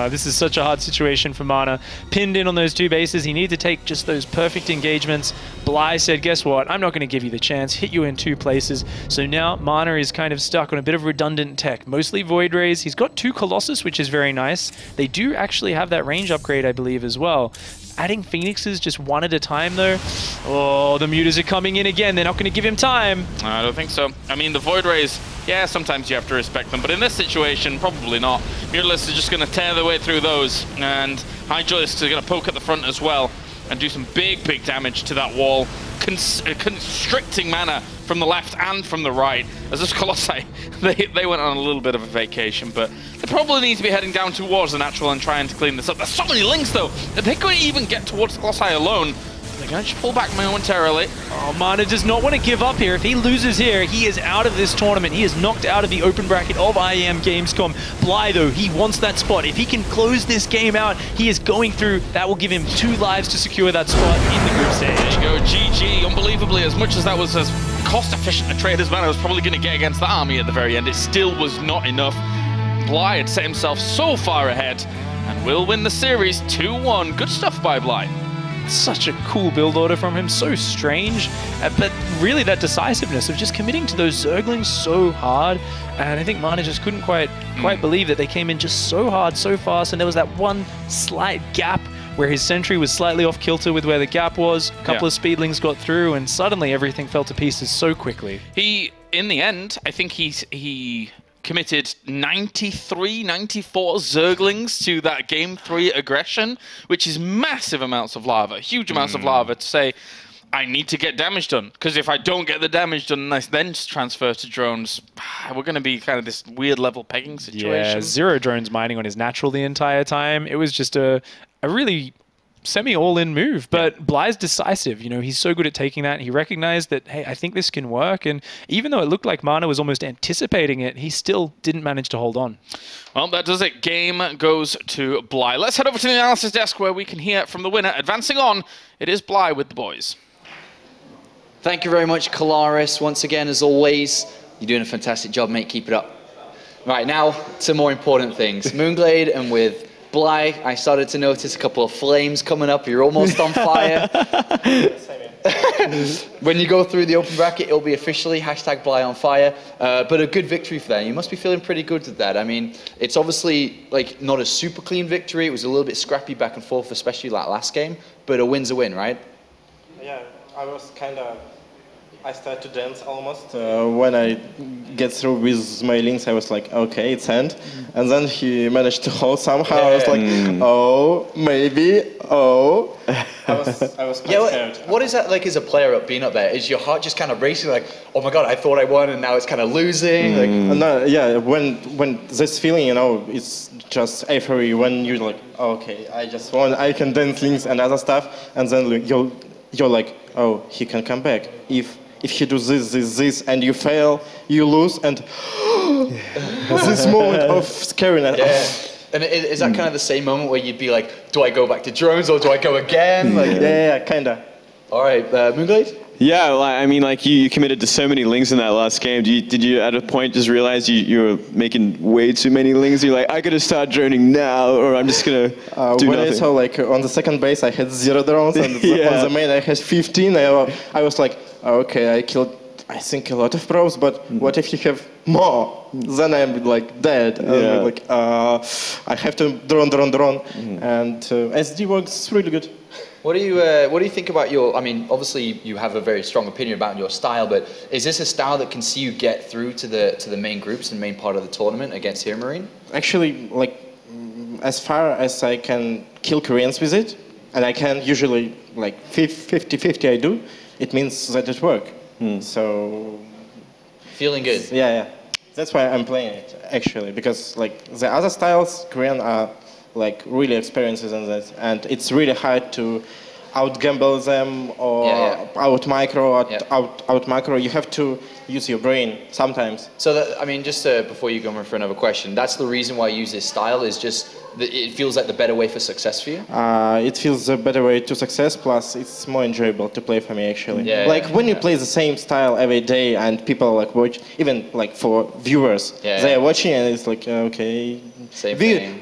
Speaker 5: This is such a hard situation for Mana. Pinned in on those 2 bases, he needs to take just those perfect engagements. Bly said, guess what? I'm not going to give you the chance. Hit you in 2 places. So now Mana is kind of stuck on a bit of redundant tech. Mostly Void Rays. He's got 2 Colossus, which is very nice. They do actually have that range upgrade, I believe, as well. Adding Phoenixes just 1 at a time, though. Oh, the Mutas are coming in again. They're not going to give him time.
Speaker 4: I don't think so. I mean, the Void Rays, yeah, sometimes you have to respect them, but in this situation, probably not. Mutalisks are just going to tear their way through those, and Hydralisks are going to poke at the front as well and do some big damage to that wall, constricting Mana from the left and from the right. As this Colossi, they went on a little bit of a vacation, but they probably need to be heading down towards the natural and trying to clean this up. There's so many Links, though, that they couldn't even get towards the Colossi alone. They're going to just pull back momentarily.
Speaker 5: Oh, Mana does not want to give up here. If he loses here, he is out of this tournament. He is knocked out of the open bracket of IEM Gamescom. Bly, though, he wants that spot. If he can close this game out, he is going through. That will give him 2 lives to secure that spot in the group stage.
Speaker 4: There you go, GG. Unbelievably, as much as that was as cost-efficient a trade as Mana was probably going to get against the army at the very end, it still was not enough. Bly had set himself so far ahead and will win the series 2-1. Good stuff by Bly.
Speaker 5: Such a cool build order from him, so strange, but really that decisiveness of just committing to those Zerglings so hard, and I think Mana just couldn't quite believe that they came in just so hard, so fast, and there was that one slight gap where his sentry was slightly off kilter with where the gap was, a couple of speedlings got through, and suddenly everything fell to pieces so quickly.
Speaker 4: In the end, I think he committed 93, 94 Zerglings to that Game 3 aggression, which is massive amounts of lava, huge amounts of lava to say, I need to get damage done, because if I don't get the damage done and I then transfer to drones, we're going to be kind of this weird level pegging situation.
Speaker 5: Yeah, 0 drones mining on his natural the entire time. It was just a really semi-all-in move, but Bly's decisive. You know, he's so good at taking that. He recognized that, hey, I think this can work, and even though it looked like Mana was almost anticipating it, he still didn't manage to hold on.
Speaker 4: Well, that does it. Game goes to Bly. Let's head over to the analysis desk where we can hear from the winner. Advancing on, it is Bly with the boys.
Speaker 1: Thank you very much, Kalaris. Once again, as always, you're doing a fantastic job, mate. Keep it up. Right, now to more important things. Moonglade, and with Bly, I started to notice a couple of flames coming up. You're almost on fire. When you go through the open bracket, it'll be officially #BlyOnFire. But a good victory for that. You must be feeling pretty good with that. I mean, it's obviously like not a super clean victory. It was a little bit scrappy back and forth, especially that last game. But a win's a win, right?
Speaker 6: Yeah, I was kind of. I started to dance almost. When I get through with my links, I was like, okay, it's end. And then he managed to hold somehow. I was like, oh, maybe, oh. I was quite scared.
Speaker 1: What is that like as a player being up there? Is your heart just kind of racing like, oh my God, I thought I won and now it's kind of losing? Like,
Speaker 6: no, yeah, when this feeling, you know, it's just euphoria when you're like, okay, I just won, I can dance links and other stuff. And then you're like, oh, he can come back. If he does this, and you fail, you lose, and this moment of scariness.
Speaker 1: Yeah. And is that kind of the same moment where you'd be like, do I go back to drones or do I go again? Like,
Speaker 6: yeah, kind of.
Speaker 1: All right, Moonglade?
Speaker 3: Yeah, well, I mean, like you committed to so many links in that last game. Did you at a point just realize you were making way too many links? You're like, I gotta start droning now, or I'm just gonna do
Speaker 6: when
Speaker 3: nothing.
Speaker 6: I saw like on the second base I had 0 drones, and on the main I had 15. I was like, okay, I killed I think a lot of pros, but what if you have more? Then I'm like dead. I'm like I have to drone, and SD works really good.
Speaker 1: What do you think about your? I mean, obviously you have a very strong opinion about your style, but is this a style that can see you get through to the main groups and main part of the tournament against Here Marine?
Speaker 6: Actually, like as far as I can kill Koreans with it, and I can usually like 50-50 I do, it means that it works. So
Speaker 1: feeling good.
Speaker 6: Yeah. That's why I'm playing it actually, because like the other styles, Korean are like really experienced in that, and it's really hard to out-gamble them or out-micro, out-macro. You have to use your brain sometimes.
Speaker 1: So, that, I mean, just before you go for another question, that's the reason why you use this style, is just it feels like the better way for success for you?
Speaker 6: It feels the better way to success, plus it's more enjoyable to play for me, actually. When you play the same style every day and people like watch, even like for viewers, they are watching and it's like, okay,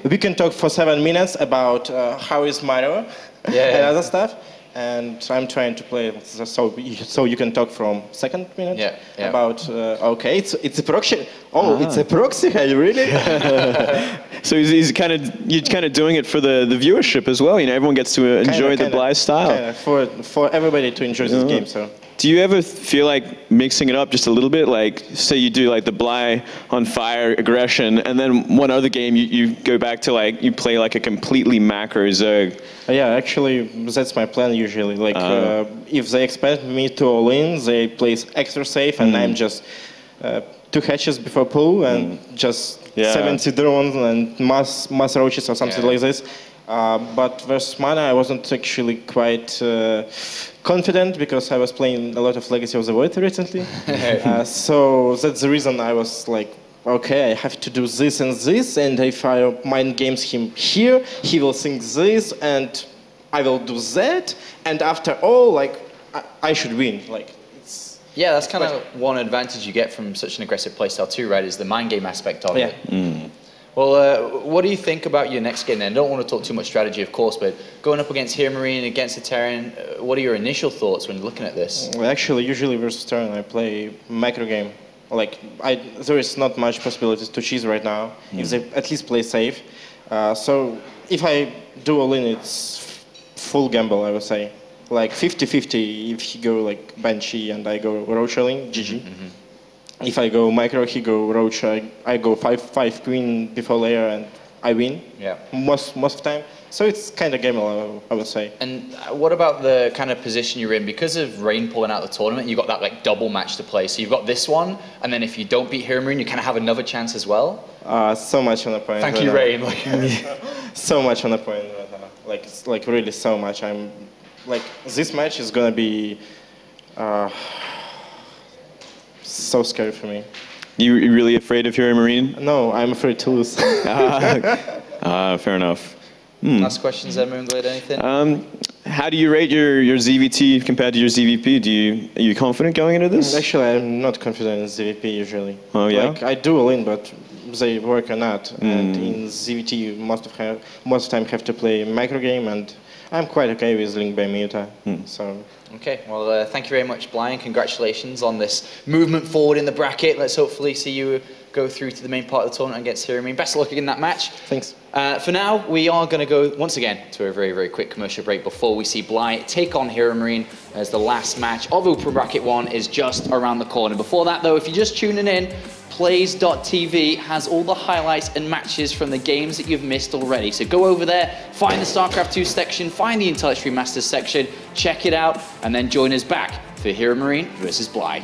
Speaker 6: we can talk for 7 minutes about how is Mario and other stuff. And I'm trying to play so you can talk from second minute about okay, it's a proxy. Oh, it's a proxy. Are you really?
Speaker 3: So you're kind of doing it for the viewership as well. You know, everyone gets to enjoy the Bly style.
Speaker 6: For everybody to enjoy this game. So.
Speaker 3: Do you ever feel like mixing it up just a little bit? Like, say you do like the Bly on fire aggression, and then one other game you go back to like you play like a completely macro Zerg.
Speaker 6: Yeah, actually that's my plan usually. Like if they expect me to all in, they play extra safe, and I'm just 2 hatches before pull and just 70 drones and mass roaches or something like this. But versus Mana, I wasn't actually quite confident because I was playing a lot of Legacy of the Void recently. So that's the reason I was like, okay, I have to do this and this, and if I mind games him here, he will think this, and I will do that, and after all, like, I should win. Like,
Speaker 1: yeah, that's kind of one advantage you get from such an aggressive playstyle too, right? Is the mind game aspect of it. Well, what do you think about your next game then? I don't want to talk too much strategy, of course, but going up against Here Marine, against the Terran, what are your initial thoughts when looking at this?
Speaker 6: Well, actually, usually versus Terran, I play macro game. Like, there is not much possibilities to cheese right now, if they at least play safe. So if I do all in, it's full gamble, I would say. Like 50-50 if he go like Banshee and I go Roach-Link, GG. If I go micro, he go Roach, I go 5-5 Queen before layer and I win. Most of the time. So it's kind of gamble, I would say.
Speaker 1: And what about the kind of position you're in? Because of Rain pulling out the tournament, you've got that like double match to play. So you've got this one, and then if you don't beat Here Marine, you kind of have another chance as well.
Speaker 6: So much on the point.
Speaker 1: Thank you, Rain.
Speaker 6: So much on the point right now. Like, it's like really so much. I'm like, this match is gonna be so scary for me.
Speaker 3: You really afraid of Here Marine?
Speaker 6: No, I'm afraid to lose.
Speaker 3: Fair enough.
Speaker 1: Last questions there, Moonglade, anything?
Speaker 3: How do you rate your ZvT compared to your ZvP? Are you confident going into this?
Speaker 6: Actually, I'm not confident in ZvP usually.
Speaker 3: Oh yeah.
Speaker 6: Like I do all in, but they work or not. And in ZvT, you most of the time have to play micro game, and I'm quite okay with Link by Muta. So.
Speaker 1: Okay, well, thank you very much, Bly, and congratulations on this movement forward in the bracket. Let's hopefully see you go through to the main part of the tournament against Hiramine. Best of luck in that match.
Speaker 6: Thanks.
Speaker 1: For now, we are going to go once again to a very, very quick commercial break before we see Bly take on Hiramine as the last match of Open Bracket 1 is just around the corner. Before that, though, if you're just tuning in, Plays.tv has all the highlights and matches from the games that you've missed already. So go over there, find the StarCraft 2 section, find the Intellectuary Masters section, check it out, and then join us back for Hiramine versus Bly.